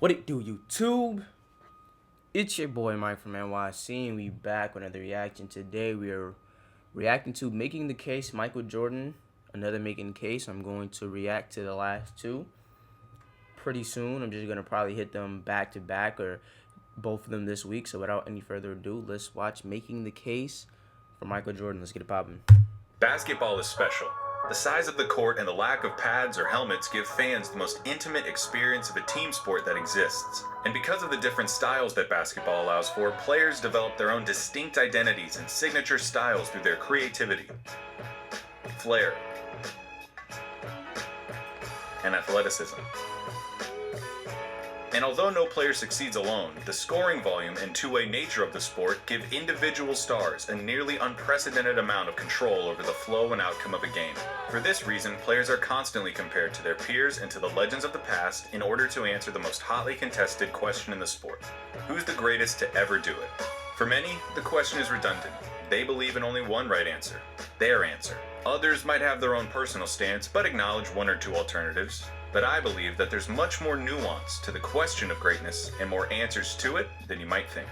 What it do, YouTube? It's your boy Mike from NYC, and we back with another reaction. Today we are reacting to Making the Case, Michael Jordan. Another Making the Case. I'm going to react to the last two pretty soon. I'm just going to probably hit them back to back or both of them this week. So without any further ado, let's watch Making the Case for Michael Jordan. Let's get it popping. Basketball is special. The size of the court and the lack of pads or helmets give fans the most intimate experience of a team sport that exists. And because of the different styles that basketball allows for, players develop their own distinct identities and signature styles through their creativity, flair, and athleticism. And although no player succeeds alone, the scoring volume and two-way nature of the sport give individual stars a nearly unprecedented amount of control over the flow and outcome of a game. For this reason, players are constantly compared to their peers and to the legends of the past in order to answer the most hotly contested question in the sport: who's the greatest to ever do it? For many, the question is redundant. They believe in only one right answer, their answer. Others might have their own personal stance, but acknowledge one or two alternatives. But I believe that there's much more nuance to the question of greatness and more answers to it than you might think.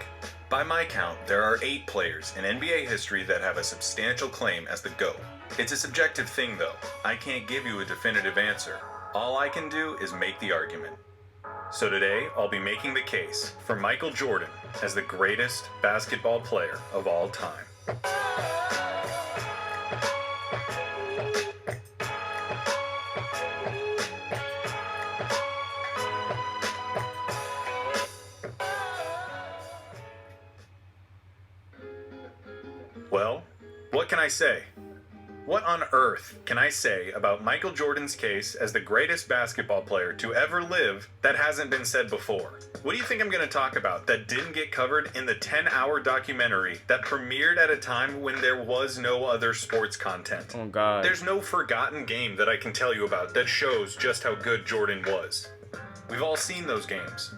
By my count, there are 8 players in NBA history that have a substantial claim as the GOAT. It's a subjective thing though. I can't give you a definitive answer. All I can do is make the argument. So today, I'll be making the case for Michael Jordan as the greatest basketball player of all time. Well, what can I say? What on earth can I say about Michael Jordan's case as the greatest basketball player to ever live that hasn't been said before? What do you think I'm going to talk about that didn't get covered in the 10-hour documentary that premiered at a time when there was no other sports content? Oh, God. There's no forgotten game that I can tell you about that shows just how good Jordan was. We've all seen those games.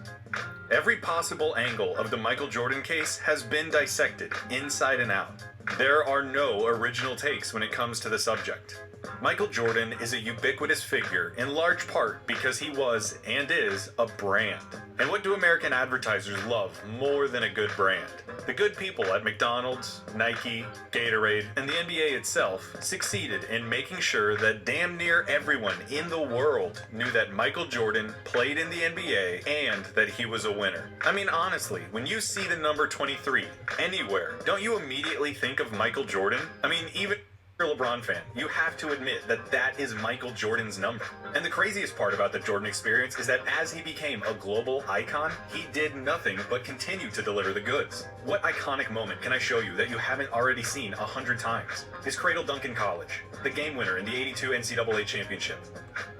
Every possible angle of the Michael Jordan case has been dissected inside and out. There are no original takes when it comes to the subject. Michael Jordan is a ubiquitous figure in large part because he was and is a brand. And what do American advertisers love more than a good brand? The good people at McDonald's, Nike, Gatorade, and the NBA itself succeeded in making sure that damn near everyone in the world knew that Michael Jordan played in the NBA and that he was a winner. I mean, honestly, when you see the number 23 anywhere, don't you immediately think of Michael Jordan? I mean, even if you're a LeBron fan, you have to admit that that is Michael Jordan's number. And the craziest part about the Jordan experience is that as he became a global icon, he did nothing but continue to deliver the goods. What iconic moment can I show you that you haven't already seen 100 times? His cradle dunk in college, the game winner in the '82 NCAA championship,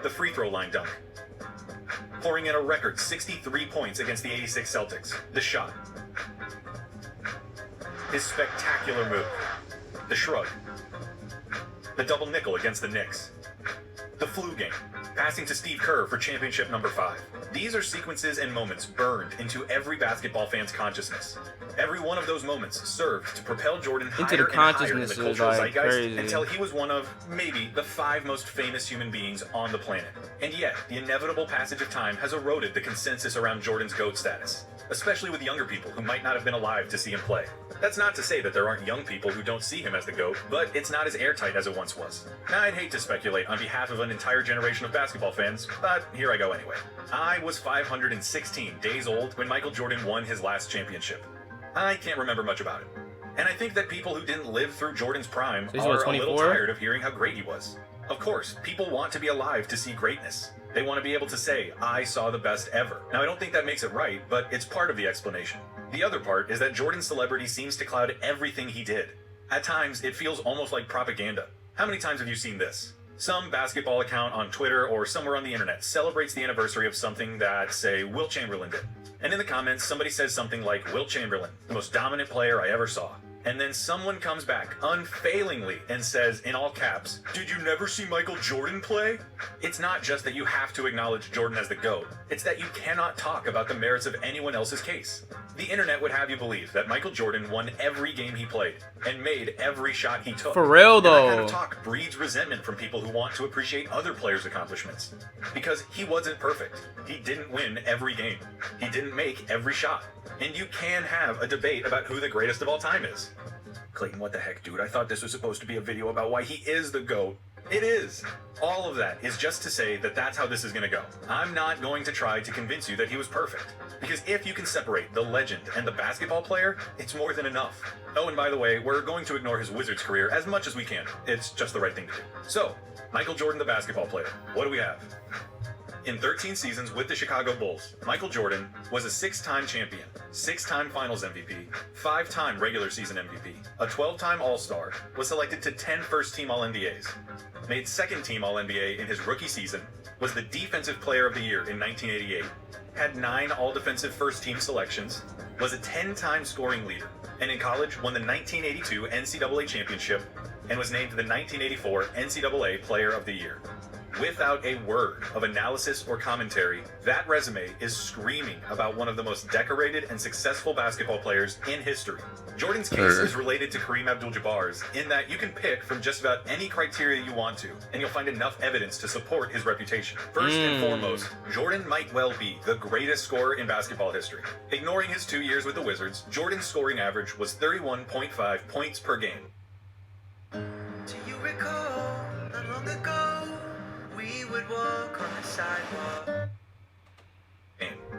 the free throw line dunk, pouring in a record 63 points against the '86 Celtics, the shot, his spectacular move, the shrug, the double nickel against the Knicks, the flu game, passing to Steve Kerr for championship number 5. These are sequences and moments burned into every basketball fan's consciousness. Every one of those moments served to propel Jordan higher and higher in the cultural zeitgeist until he was one of, maybe, the 5 most famous human beings on the planet. And yet, the inevitable passage of time has eroded the consensus around Jordan's GOAT status, especially with younger people who might not have been alive to see him play. That's not to say that there aren't young people who don't see him as the GOAT, but it's not as airtight as it once was. Now, I'd hate to speculate on behalf of an entire generation of basketball fans, but here I go anyway. I was 516 days old when Michael Jordan won his last championship. I can't remember much about it. And I think that people who didn't live through Jordan's prime are a little tired of hearing how great he was. Of course, people want to be alive to see greatness. They want to be able to say, I saw the best ever. Now, I don't think that makes it right, but it's part of the explanation. The other part is that Jordan's celebrity seems to cloud everything he did. At times, it feels almost like propaganda. How many times have you seen this? Some basketball account on Twitter or somewhere on the internet celebrates the anniversary of something that, say, Wilt Chamberlain did. And in the comments, somebody says something like, Wilt Chamberlain, the most dominant player I ever saw. and then someone comes back unfailingly and says in all caps, "Did you never see Michael Jordan play?" It's not just that you have to acknowledge Jordan as the GOAT, it's that you cannot talk about the merits of anyone else's case. The internet would have you believe that Michael Jordan won every game he played and made every shot he took. For real, And that kind though. of talk breeds resentment from people who want to appreciate other players' accomplishments. Because he wasn't perfect. He didn't win every game. He didn't make every shot. And you can have a debate about who the greatest of all time is. Clayton, what the heck, dude? I thought this was supposed to be a video about why he is the GOAT. It is. All of that is just to say that that's how this is going to go. I'm not going to try to convince you that he was perfect. Because if you can separate the legend and the basketball player, it's more than enough. Oh, and by the way, we're going to ignore his Wizards career as much as we can. It's just the right thing to do. So, Michael Jordan, the basketball player. What do we have? In 13 seasons with the Chicago Bulls, Michael Jordan was a 6-time champion, 6-time Finals MVP, 5-time regular season MVP, a 12-time All-Star, was selected to 10 first-team All-NBAs, made second-team All-NBA in his rookie season, was the Defensive Player of the Year in 1988, had 9 All-Defensive first-team selections, was a 10-time scoring leader, and in college won the 1982 NCAA Championship and was named the 1984 NCAA Player of the Year. Without a word of analysis or commentary, that resume is screaming about one of the most decorated and successful basketball players in history. Jordan's case is related to Kareem Abdul-Jabbar's in that you can pick from just about any criteria you want to, and you'll find enough evidence to support his reputation. First and foremost, Jordan might well be the greatest scorer in basketball history. Ignoring his 2 years with the Wizards, Jordan's scoring average was 31.5 points per game. Do you recall not long ago we would walk on the sidewalk?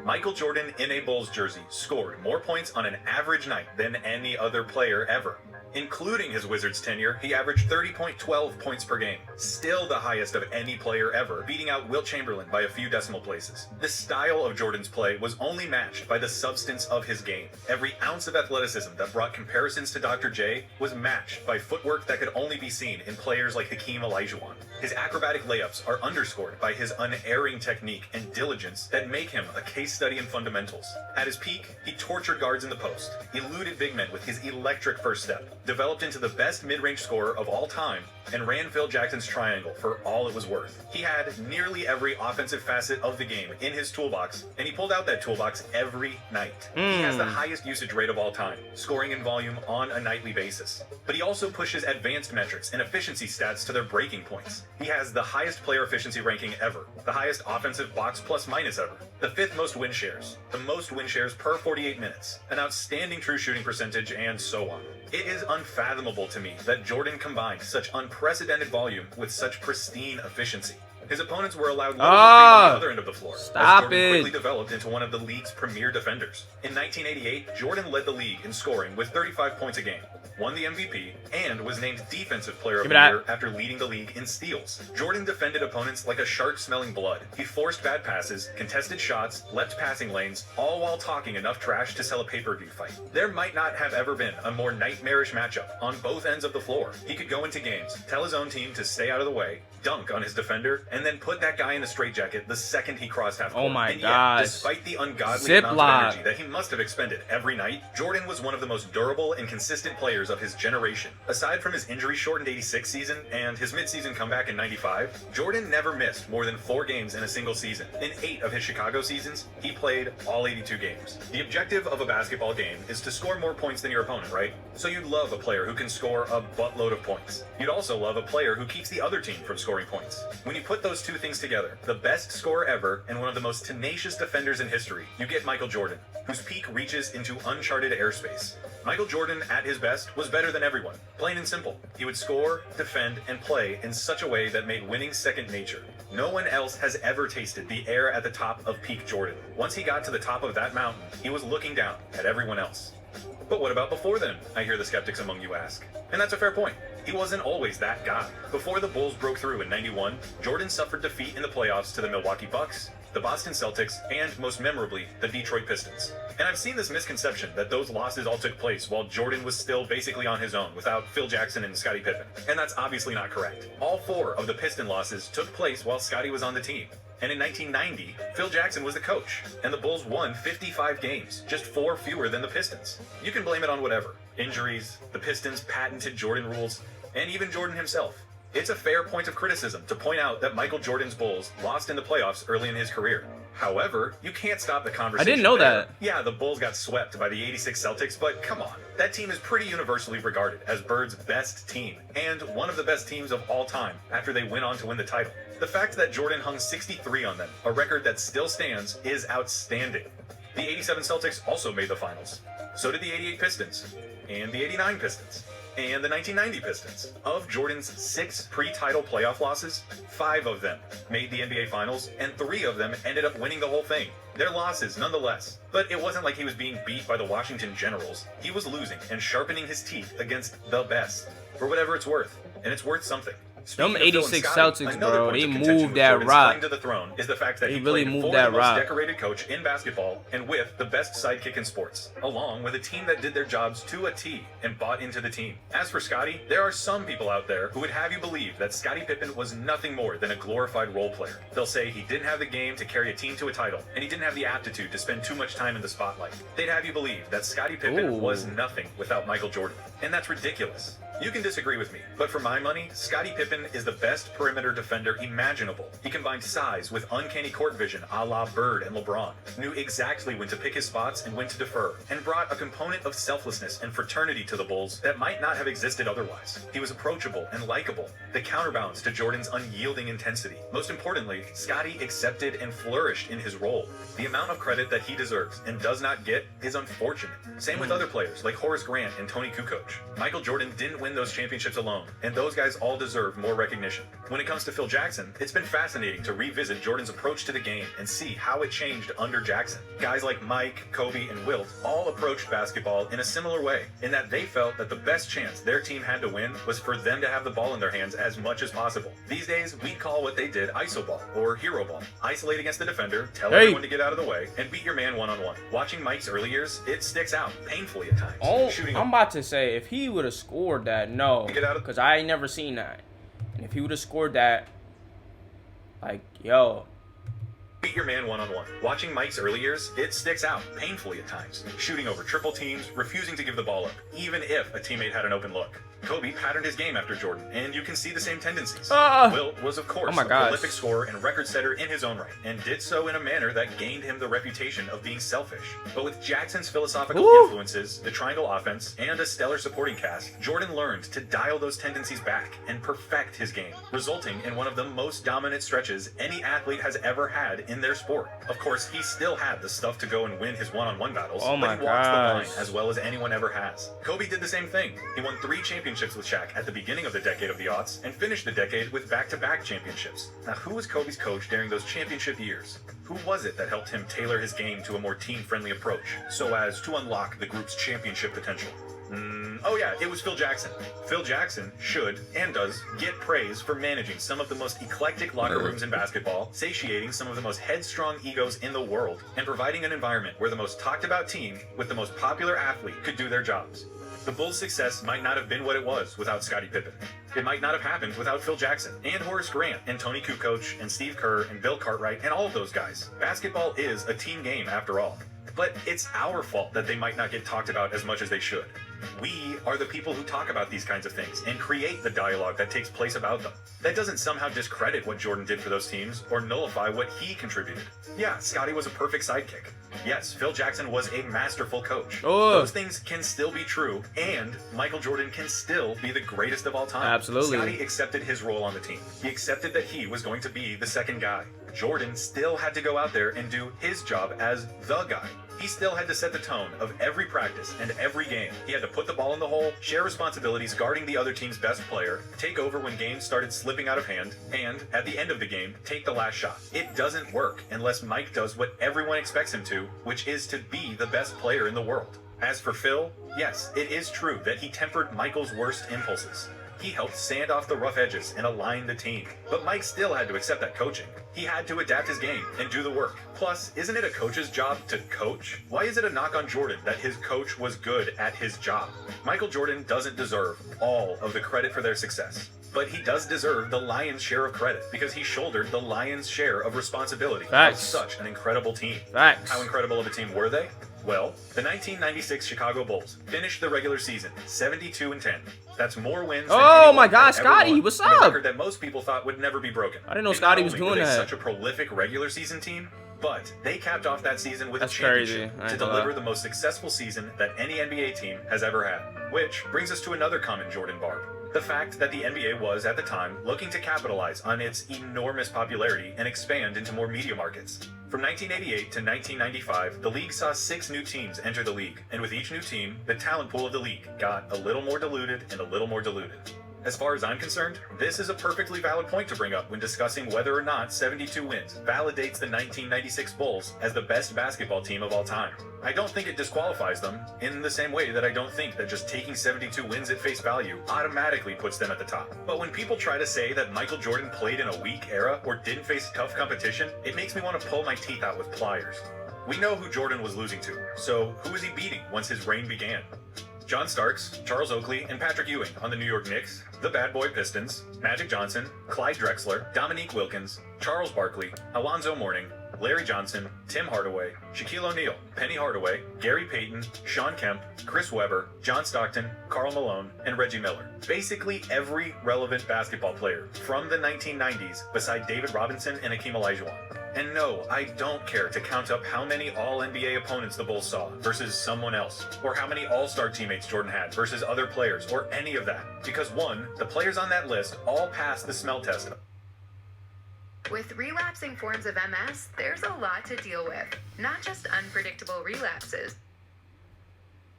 Michael Jordan in a Bulls jersey scored more points on an average night than any other player ever. Including his Wizards tenure, he averaged 30.12 points per game, still the highest of any player ever, beating out Wilt Chamberlain by a few decimal places. The style of Jordan's play was only matched by the substance of his game. Every ounce of athleticism that brought comparisons to Dr. J was matched by footwork that could only be seen in players like Hakeem Olajuwon. His acrobatic layups are underscored by his unerring technique and diligence that make him a case study in fundamentals. At his peak, he tortured guards in the post, eluded big men with his electric first step, developed into the best mid-range scorer of all time, and ran Phil Jackson's triangle for all it was worth. He had nearly every offensive facet of the game in his toolbox, and he pulled out that toolbox every night. He has the highest usage rate of all time, scoring in volume on a nightly basis. But he also pushes advanced metrics and efficiency stats to their breaking points. He has the highest player efficiency ranking ever, the highest offensive box plus minus ever, the 5th most win shares, the most win shares per 48 minutes, an outstanding true shooting percentage, and so on. It is unfathomable to me that Jordan combined such unprecedented volume with such pristine efficiency. His opponents were allowed little freedom on the other end of the floor. Stop as Jordan it. quickly developed into one of the league's premier defenders. In 1988, Jordan led the league in scoring with 35 points a game, won the MVP, and was named Defensive Player of Give the me that. Year after leading the league in steals. Jordan defended opponents like a shark smelling blood. He forced bad passes, contested shots, leapt passing lanes, all while talking enough trash to sell a pay-per-view fight. There might not have ever been a more nightmarish matchup on both ends of the floor. He could go into games, tell his own team to stay out of the way, dunk on his defender, and then put that guy in a straitjacket the second he crossed half court. Oh my and yet, gosh. despite the ungodly Ziploc. amount of energy that he must have expended every night, Jordan was one of the most durable and consistent players of his generation. Aside from his injury-shortened 86 season and his mid-season comeback in 95, Jordan never missed more than 4 games in a single season. In 8 of his Chicago seasons, he played all 82 games. The objective of a basketball game is to score more points than your opponent, right? So you'd love a player who can score a buttload of points. You'd also love a player who keeps the other team from scoring points. When you put those two things together, the best scorer ever and one of the most tenacious defenders in history, you get Michael Jordan, whose peak reaches into uncharted airspace. Michael Jordan, at his best, was better than everyone. Plain and simple. He would score, defend, and play in such a way that made winning second nature. No one else has ever tasted the air at the top of peak Jordan. Once he got to the top of that mountain, he was looking down at everyone else. But what about before then? I hear the skeptics among you ask. And that's a fair point. He wasn't always that guy. Before the Bulls broke through in 91, Jordan suffered defeat in the playoffs to the Milwaukee Bucks, the Boston Celtics, and most memorably, the Detroit Pistons. And I've seen this misconception that those losses all took place while Jordan was still basically on his own without Phil Jackson and Scottie Pippen. And that's obviously not correct. All 4 of the Piston losses took place while Scottie was on the team. And in 1990, Phil Jackson was the coach, and the Bulls won 55 games, just 4 fewer than the Pistons. You can blame it on whatever. Injuries, the Pistons' patented Jordan rules, and even Jordan himself. It's a fair point of criticism to point out that Michael Jordan's Bulls lost in the playoffs early in his career. However, you can't stop the conversation. I didn't know there. that. Yeah, the Bulls got swept by the '86 Celtics, but come on. That team is pretty universally regarded as Bird's best team, and one of the best teams of all time after they went on to win the title. The fact that Jordan hung 63 on them, a record that still stands, is outstanding. The '87 Celtics also made the finals. So did the '88 Pistons, and the '89 Pistons, and the 1990 Pistons. Of Jordan's 6 pre-title playoff losses, 5 of them made the NBA Finals, and 3 of them ended up winning the whole thing. They're losses nonetheless, but it wasn't like he was being beat by the Washington Generals. He was losing and sharpening his teeth against the best, for whatever it's worth, and it's worth something. Them Speaking of Phil and 86 Scottie, Celtics, another bro, point they of contention moved with that Jordan's rock. claim to the throne is the fact that They he really played moved for that the most rock. decorated coach in basketball and with the best sidekick in sports, along with a team that did their jobs to a T and bought into the team. As for Scottie, there are some people out there who would have you believe that Scottie Pippen was nothing more than a glorified role player. They'll say he didn't have the game to carry a team to a title, and he didn't have the aptitude to spend too much time in the spotlight. They'd have you believe that Scottie Pippen Ooh. was nothing without Michael Jordan, and that's ridiculous. You can disagree with me, but for my money, Scottie Pippen is the best perimeter defender imaginable. He combined size with uncanny court vision a la Bird and LeBron, knew exactly when to pick his spots and when to defer, and brought a component of selflessness and fraternity to the Bulls that might not have existed otherwise. He was approachable and likable, the counterbalance to Jordan's unyielding intensity. Most importantly, Scottie accepted and flourished in his role. The amount of credit that he deserves and does not get is unfortunate. Same with other players like Horace Grant and Tony Kukoc. Michael Jordan didn't win those championships alone, and those guys all deserve more recognition. When it comes to Phil Jackson, it's been fascinating to revisit Jordan's approach to the game and see how it changed under Jackson. Guys like Mike, Kobe, and Wilt all approached basketball in a similar way, in that they felt that the best chance their team had to win was for them to have the ball in their hands as much as possible. These days, we call what they did iso ball or hero ball. Isolate against the defender, tell everyone to get out of the way, and beat your man one-on-one. Watching Mike's early years, it sticks out painfully at times. Oh, Shooting I'm about to say, if he would have scored that, no, Get out of- because I ain't never seen that. And if he would have scored that, like, yo, beat your man one-on-one. Watching Mike's early years, it sticks out painfully at times. Shooting over triple teams, refusing to give the ball up, even if a teammate had an open look. Kobe patterned his game after Jordan, and you can see the same tendencies. Wilt was, of course, Oh my a gosh. prolific scorer and record setter in his own right, and did so in a manner that gained him the reputation of being selfish. But with Jackson's philosophical Woo. influences, the triangle offense, and a stellar supporting cast, Jordan learned to dial those tendencies back and perfect his game, resulting in one of the most dominant stretches any athlete has ever had in their sport. Of course, he still had the stuff to go and win his one-on-one battles, Oh my but he walked the line gosh. as well as anyone ever has. Kobe did the same thing. He won 3 championships with Shaq at the beginning of the decade of the aughts, and finished the decade with back-to-back championships. Now, who was Kobe's coach during those championship years? Who was it that helped him tailor his game to a more team-friendly approach, so as to unlock the group's championship potential? Oh yeah, it was Phil Jackson. Phil Jackson should, and does, get praise for managing some of the most eclectic locker rooms in basketball, satiating some of the most headstrong egos in the world, and providing an environment where the most talked-about team with the most popular athlete could do their jobs. The Bulls' success might not have been what it was without Scottie Pippen. It might not have happened without Phil Jackson, and Horace Grant, and Tony Kukoc, and Steve Kerr, and Bill Cartwright, and all of those guys. Basketball is a team game after all. But it's our fault that they might not get talked about as much as they should. We are the people who talk about these kinds of things and create the dialogue that takes place about them. That doesn't somehow discredit what Jordan did for those teams or nullify what he contributed. Yeah, Scottie was a perfect sidekick. Yes, Phil Jackson was a masterful coach. Oh. Those things can still be true, and Michael Jordan can still be the greatest of all time. Absolutely. Scottie accepted his role on the team. He accepted that he was going to be the second guy. Jordan still had to go out there and do his job as the guy. He still had to set the tone of every practice and every game. He had to put the ball in the hole, share responsibilities guarding the other team's best player, take over when games started slipping out of hand, and, at the end of the game, take the last shot. It doesn't work unless Mike does what everyone expects him to, which is to be the best player in the world. As for Phil, yes, it is true that he tempered Michael's worst impulses. He helped sand off the rough edges and align the team. But Mike still had to accept that coaching. He had to adapt his game and do the work. Plus, isn't it a coach's job to coach? Why is it a knock on Jordan that his coach was good at his job? Michael Jordan doesn't deserve all of the credit for their success. But he does deserve the lion's share of credit because he shouldered the lion's share of responsibility Facts. of such an incredible team. Facts. How incredible of a team were they? Well, the 1996 Chicago Bulls finished the regular season 72-10. That's more wins than Oh anyone my God, had ever Scotty, won, what's and a up? record that most people thought would never be broken. I didn't know And Scotty not was only doing were they that. such a prolific regular season team, but they capped off that season with That's a championship crazy. I to ain't gonna deliver lie. the most successful season that any NBA team has ever had. Which brings us to another common Jordan barb. The fact that the NBA was, at the time, looking to capitalize on its enormous popularity and expand into more media markets. From 1988 to 1995, the league saw 6 new teams enter the league, and with each new team, the talent pool of the league got a little more diluted and a little more diluted. As far as I'm concerned, this is a perfectly valid point to bring up when discussing whether or not 72 wins validates the 1996 Bulls as the best basketball team of all time. I don't think it disqualifies them in the same way that I don't think that just taking 72 wins at face value automatically puts them at the top. But when people try to say that Michael Jordan played in a weak era or didn't face tough competition, it makes me want to pull my teeth out with pliers. We know who Jordan was losing to, so who was he beating once his reign began? John Starks, Charles Oakley, and Patrick Ewing on the New York Knicks, the Bad Boy Pistons, Magic Johnson, Clyde Drexler, Dominique Wilkins, Charles Barkley, Alonzo Mourning, Larry Johnson, Tim Hardaway, Shaquille O'Neal, Penny Hardaway, Gary Payton, Shawn Kemp, Chris Webber, John Stockton, Karl Malone, and Reggie Miller. Basically every relevant basketball player from the 1990s beside David Robinson and Hakeem Olajuwon. And no, I don't care to count up how many All-NBA opponents the Bulls saw versus someone else, or how many All-Star teammates Jordan had versus other players, or any of that. Because one, the players on that list all passed the smell test. With relapsing forms of MS, there's a lot to deal with, not just unpredictable relapses.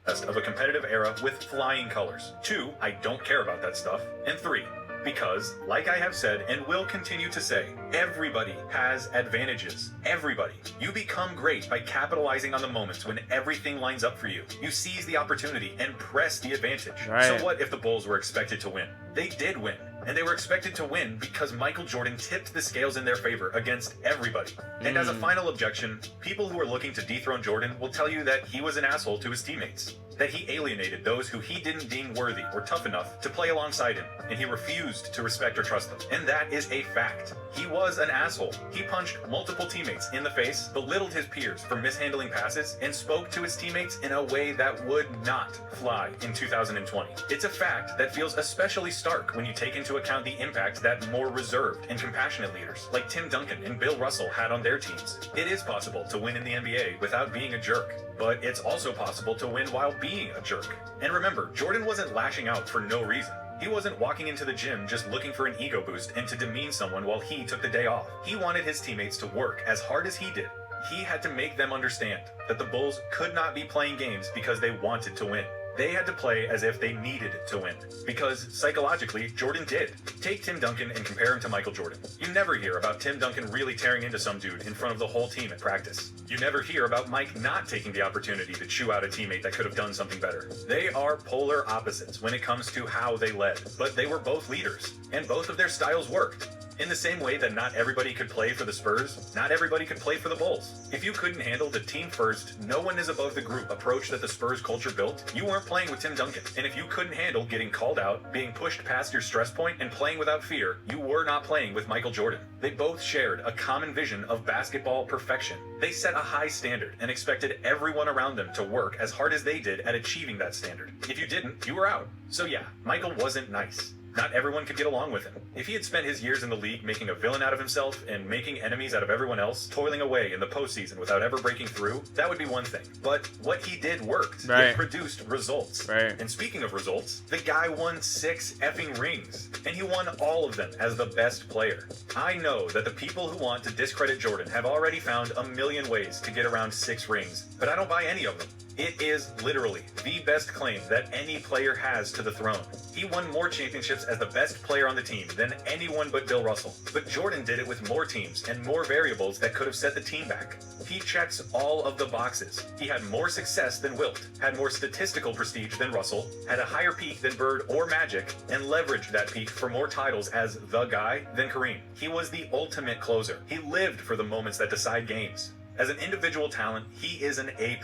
Of a competitive era with flying colors. 2, I don't care about that stuff. And 3, because, like I have said and will continue to say, everybody has advantages. Everybody. You become great by capitalizing on the moments when everything lines up for you. You seize the opportunity and press the advantage. Right. So what if the Bulls were expected to win? They did win. And they were expected to win because Michael Jordan tipped the scales in their favor against everybody. And as a final objection, people who are looking to dethrone Jordan will tell you that he was an asshole to his teammates. That he alienated those who he didn't deem worthy or tough enough to play alongside him, and he refused to respect or trust them. And that is a fact. He was an asshole. He punched multiple teammates in the face, belittled his peers for mishandling passes, and spoke to his teammates in a way that would not fly in 2020. It's a fact that feels especially stark when you take into account the impact that more reserved and compassionate leaders like Tim Duncan and Bill Russell had on their teams. It is possible to win in the NBA without being a jerk, but it's also possible to win while being a jerk. And remember, Jordan wasn't lashing out for no reason. He wasn't walking into the gym just looking for an ego boost and to demean someone while he took the day off. He wanted his teammates to work as hard as he did. He had to make them understand that the Bulls could not be playing games because they wanted to win. They had to play as if they needed to win. Because psychologically, Jordan did. Take Tim Duncan and compare him to Michael Jordan. You never hear about Tim Duncan really tearing into some dude in front of the whole team at practice. You never hear about Mike not taking the opportunity to chew out a teammate that could have done something better. They are polar opposites when it comes to how they led. But they were both leaders, and both of their styles worked. In the same way that not everybody could play for the Spurs, not everybody could play for the Bulls. If you couldn't handle the team first, no one is above the group approach that the Spurs culture built, you weren't playing with Tim Duncan. And if you couldn't handle getting called out, being pushed past your stress point, and playing without fear, you were not playing with Michael Jordan. They both shared a common vision of basketball perfection. They set a high standard and expected everyone around them to work as hard as they did at achieving that standard. If you didn't, you were out. So yeah, Michael wasn't nice. Not everyone could get along with him. If he had spent his years in the league making a villain out of himself and making enemies out of everyone else, toiling away in the postseason without ever breaking through, that would be one thing. But what he did worked. Right. It produced results. Right. And speaking of results, the guy won 6 effing rings. And he won all of them as the best player. I know that the people who want to discredit Jordan have already found a million ways to get around 6 rings, but I don't buy any of them. It is literally the best claim that any player has to the throne. He won more championships as the best player on the team than anyone but Bill Russell. But Jordan did it with more teams and more variables that could have set the team back. He checks all of the boxes. He had more success than Wilt, had more statistical prestige than Russell, had a higher peak than Bird or Magic, and leveraged that peak for more titles as the guy than Kareem. He was the ultimate closer. He lived for the moments that decide games. As an individual talent, he is an A+,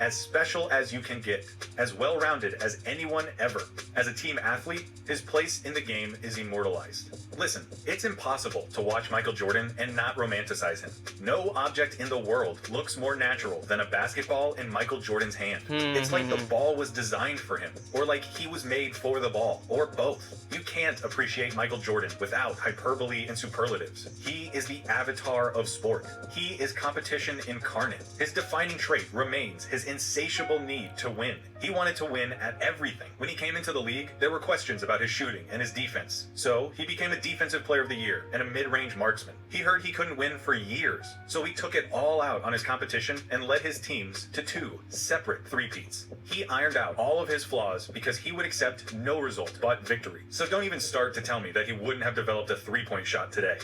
as special as you can get, as well-rounded as anyone ever. As a team athlete, his place in the game is immortalized. Listen, it's impossible to watch Michael Jordan and not romanticize him. No object in the world looks more natural than a basketball in Michael Jordan's hand. It's like the ball was designed for him, or like he was made for the ball, or both. You can't appreciate Michael Jordan without hyperbole and superlatives. He is the avatar of sport. He is competition incarnate. His defining trait remains his insatiable need to win. He wanted to win at everything. When he came into the league, there were questions about his shooting and his defense. So he became a defensive player of the year and a mid-range marksman. He heard he couldn't win for years, so he took it all out on his competition and led his teams to 2 separate three-peats. He ironed out all of his flaws because he would accept no result but victory. So don't even start to tell me that he wouldn't have developed a three-point shot today.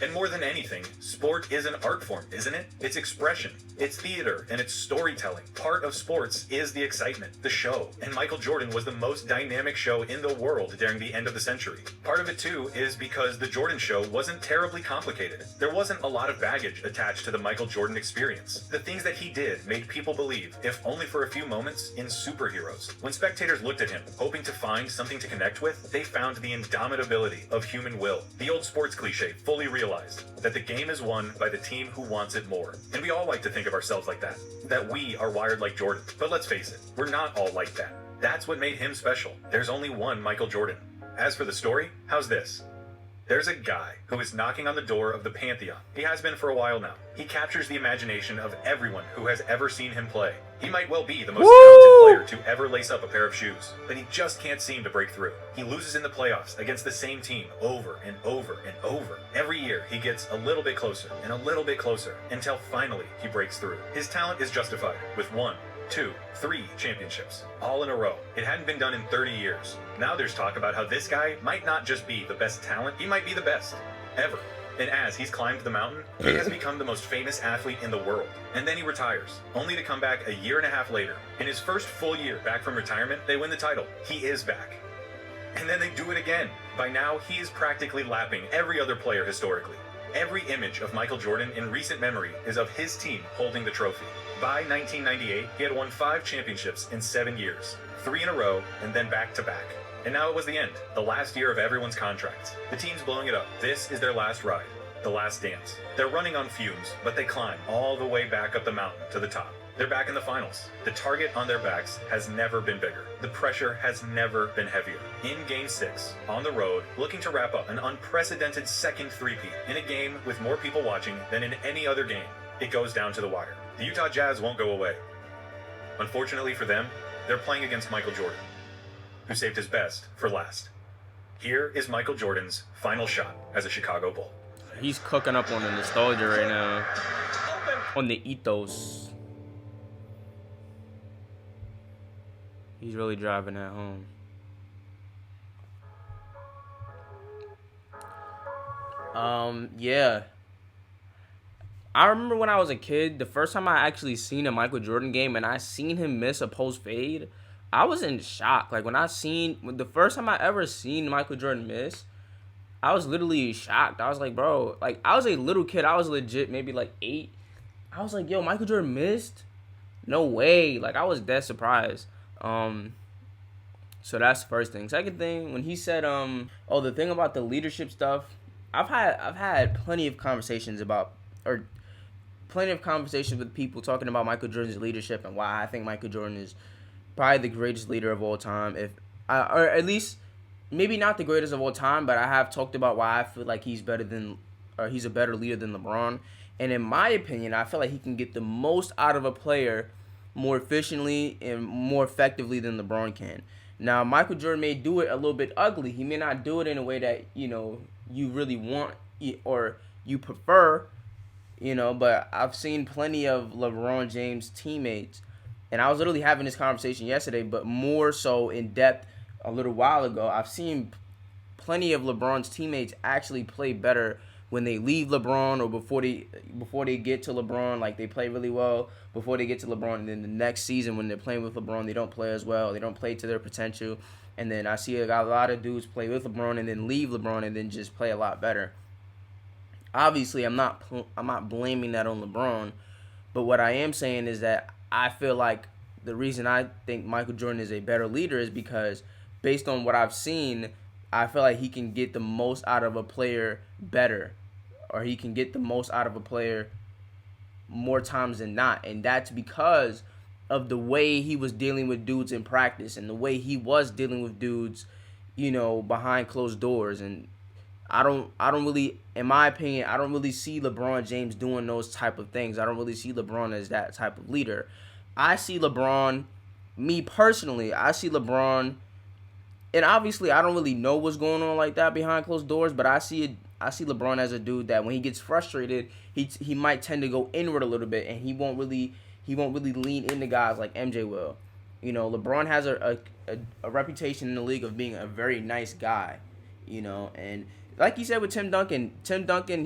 And more than anything, sport is an art form, isn't it? It's expression, it's theater, and it's storytelling. Part of sports is the excitement, the show. And Michael Jordan was the most dynamic show in the world during the end of the century. Part of it too is because the Jordan show wasn't terribly complicated. There wasn't a lot of baggage attached to the Michael Jordan experience. The things that he did made people believe, if only for a few moments, in superheroes. When spectators looked at him, hoping to find something to connect with, they found the indomitability of human will. The old sports cliche fully realized that the game is won by the team who wants it more. And we all like to think of ourselves like that we are wired like Jordan. But let's face it, we're not all like that. That's what made him special. There's only one Michael Jordan. As for the story, how's this? There's a guy who is knocking on the door of the Pantheon. He has been for a while now. He captures the imagination of everyone who has ever seen him play. He might well be the most talented player to ever lace up a pair of shoes, but he just can't seem to break through. He loses in the playoffs against the same team over and over and over. Every year, he gets a little bit closer and a little bit closer until finally he breaks through. His talent is justified with 1, 2, 3 championships, all in a row. It hadn't been done in 30 years. Now there's talk about how this guy might not just be the best talent, he might be the best ever. And as he's climbed the mountain, he has become the most famous athlete in the world. And then he retires, only to come back a year and a half later. In his first full year back from retirement, they win the title. He is back. And then they do it again. By now, he is practically lapping every other player historically. Every image of Michael Jordan in recent memory is of his team holding the trophy. By 1998, he had won 5 championships in 7 years, 3 in a row, and then back to back. And now it was the end, the last year of everyone's contracts. The team's blowing it up. This is their last ride, the last dance. They're running on fumes, but they climb all the way back up the mountain to the top. They're back in the finals. The target on their backs has never been bigger. The pressure has never been heavier. In Game 6, on the road, looking to wrap up an unprecedented second three-peat in a game with more people watching than in any other game, it goes down to the wire. The Utah Jazz won't go away. Unfortunately for them, they're playing against Michael Jordan, who saved his best for last. Here is Michael Jordan's final shot as a Chicago Bull. He's cooking up on the nostalgia right now. On the ethos. He's really driving that home. Yeah. I remember when I was a kid, the first time I actually seen a Michael Jordan game and I seen him miss a post fade, I was in shock. Like the first time I ever seen Michael Jordan miss, I was literally shocked. I was like, bro, like I was a little kid. I was legit maybe like 8. I was like, yo, Michael Jordan missed? No way. Like I was dead surprised. So that's the first thing. Second thing, when he said, the thing about the leadership stuff, I've had plenty of conversations with people talking about Michael Jordan's leadership and why I think Michael Jordan is probably the greatest leader of all time. Or at least maybe not the greatest of all time, but I have talked about why I feel like he's a better leader than LeBron. And in my opinion, I feel like he can get the most out of a player more efficiently and more effectively than LeBron can. Now, Michael Jordan may do it a little bit ugly. He may not do it in a way that, you really want or you prefer, but I've seen plenty of LeBron James teammates, and I was literally having this conversation yesterday, but more so in depth a little while ago. I've seen plenty of LeBron's teammates actually play better when they leave LeBron or before they get to LeBron. Like, they play really well before they get to LeBron, and then the next season when they're playing with LeBron, they don't play as well. They don't play to their potential. And then I see a lot of dudes play with LeBron and then leave LeBron and then just play a lot better. Obviously, I'm not blaming that on LeBron, But what I am saying is that I feel like the reason I think Michael Jordan is a better leader is because based on what I've seen, I feel like he can get the most out of a player better, or he can get the most out of a player more times than not. And that's because of the way he was dealing with dudes in practice and the way he was dealing with dudes, behind closed doors. And I don't really, in my opinion, I don't really see LeBron James doing those type of things. I don't really see LeBron as that type of leader. I see LeBron, me personally, I see LeBron, and obviously I don't really know what's going on like that behind closed doors, but I see LeBron as a dude that when he gets frustrated, he might tend to go inward a little bit, and he won't really lean into guys like MJ will. LeBron has a reputation in the league of being a very nice guy, and like you said with Tim Duncan,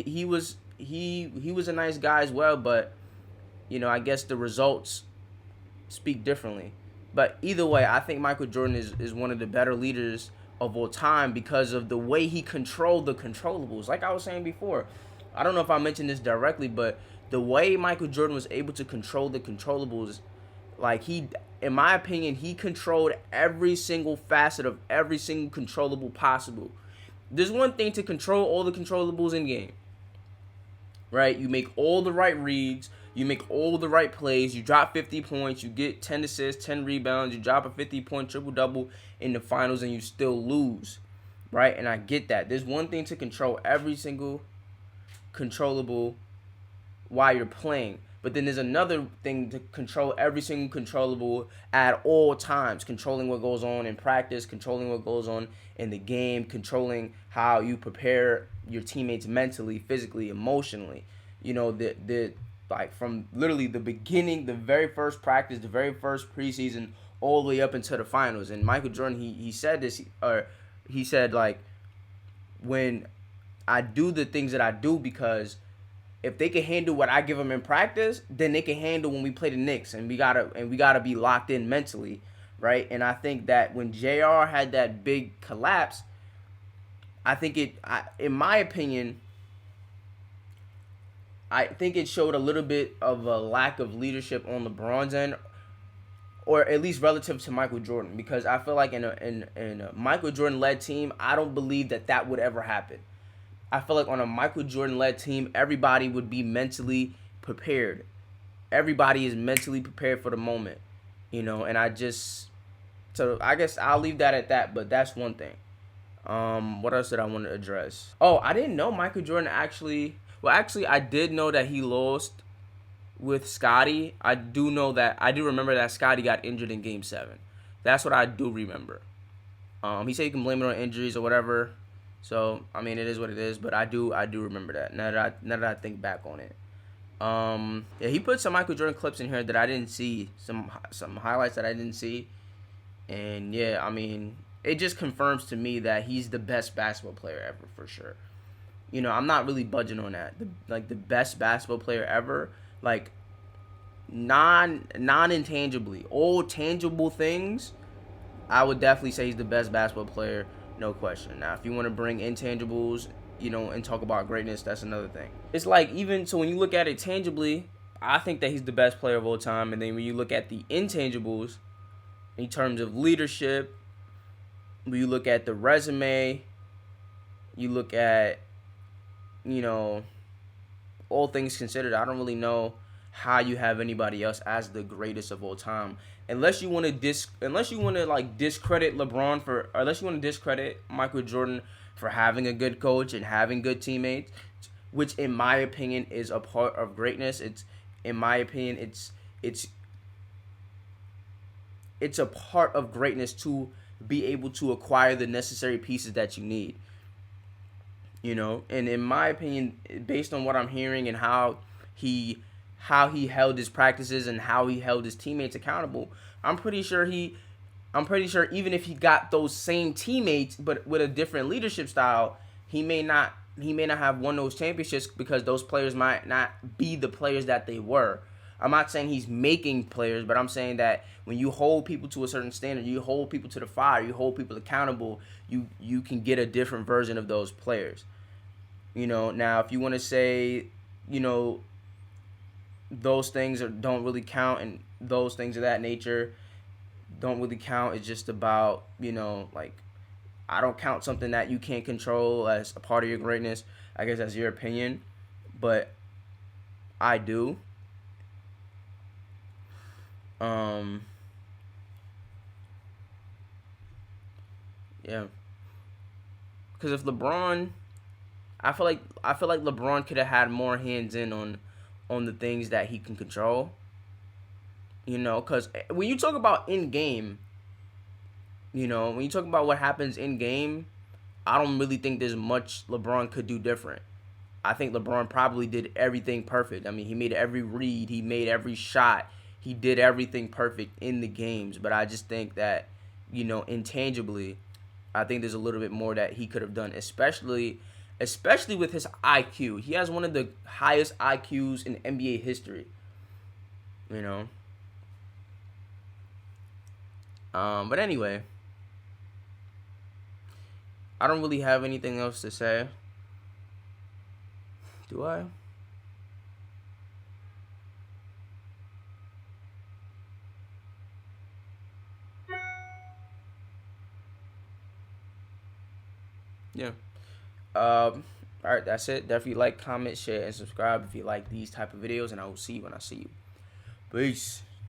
he was a nice guy as well, but I guess the results speak differently. But either way, I think Michael Jordan is one of the better leaders of all time because of the way he controlled the controllables. Like I was saying before, I don't know if I mentioned this directly, but the way Michael Jordan was able to control the controllables, like in my opinion, he controlled every single facet of every single controllable possible. There's one thing to control all the controllables in game, right? You make all the right reads, you make all the right plays, you drop 50 points, you get 10 assists, 10 rebounds, you drop a 50-point triple-double in the finals, and you still lose, right? And I get that. There's one thing to control every single controllable while you're playing. But then there's another thing to control every single controllable at all times. Controlling what goes on in practice, controlling what goes on in the game, controlling how you prepare your teammates mentally, physically, emotionally. Like from literally the beginning, the very first practice, the very first preseason, all the way up into the finals. And Michael Jordan, he said this, he said, like, when I do the things that I do, because if they can handle what I give them in practice, then they can handle when we play the Knicks, and we gotta be locked in mentally, right? And I think that when JR had that big collapse, I think in my opinion, I think it showed a little bit of a lack of leadership on LeBron's end, or at least relative to Michael Jordan, because I feel like in a Michael Jordan-led team, I don't believe that would ever happen. I feel like on a Michael Jordan-led team, everybody would be mentally prepared. Everybody is mentally prepared for the moment, and so I guess I'll leave that at that, but that's one thing. What else did I want to address? Oh, I didn't know Michael Jordan actually, I did know that he lost with Scottie. I do remember that Scottie got injured in Game 7. That's what I do remember. He said you can blame it on injuries or whatever. So, I mean, it is what it is, but I do remember that now that I think back on it. Yeah, he put some Michael Jordan clips in here that I didn't see, some highlights that I didn't see. And yeah, I mean, it just confirms to me that he's the best basketball player ever, for sure. I'm not really budging on that. The best basketball player ever, like non-intangibly, all tangible things, I would definitely say he's the best basketball player, no question. Now, if you want to bring intangibles, and talk about greatness, that's another thing. It's like, even so, when you look at it tangibly, I think that he's the best player of all time. And then when you look at the intangibles, in terms of leadership, when you look at the resume, you look at, all things considered, I don't really know how you have anybody else as the greatest of all time, unless you want to discredit LeBron unless you want to discredit Michael Jordan for having a good coach and having good teammates, which in my opinion is a part of greatness. It's a part of greatness to be able to acquire the necessary pieces that you need. And in my opinion, based on what I'm hearing and how he held his practices and how he held his teammates accountable, I'm pretty sure even if he got those same teammates but with a different leadership style, he may not have won those championships because those players might not be the players that they were. I'm not saying he's making players, but I'm saying that when you hold people to a certain standard, you hold people to the fire, you hold people accountable, you can get a different version of those players. Now if you want to say, those things don't really count, and those things of that nature don't really count. It's just about, like, I don't count something that you can't control as a part of your greatness. I guess that's your opinion, but I do. Yeah. Because if LeBron, I feel like LeBron could have had more hands in on the things that he can control. Because when you talk about in game, when you talk about what happens in game, I don't really think there's much LeBron could do different. I think LeBron probably did everything perfect. I mean, he made every read, he made every shot, he did everything perfect in the games. But I just think that, intangibly, I think there's a little bit more that he could have done, especially with his IQ. He has one of the highest IQs in NBA history. But anyway, I don't really have anything else to say. Do I? Yeah. Alright, that's it. Definitely like, comment, share, and subscribe if you like these type of videos, and I will see you when I see you. Peace.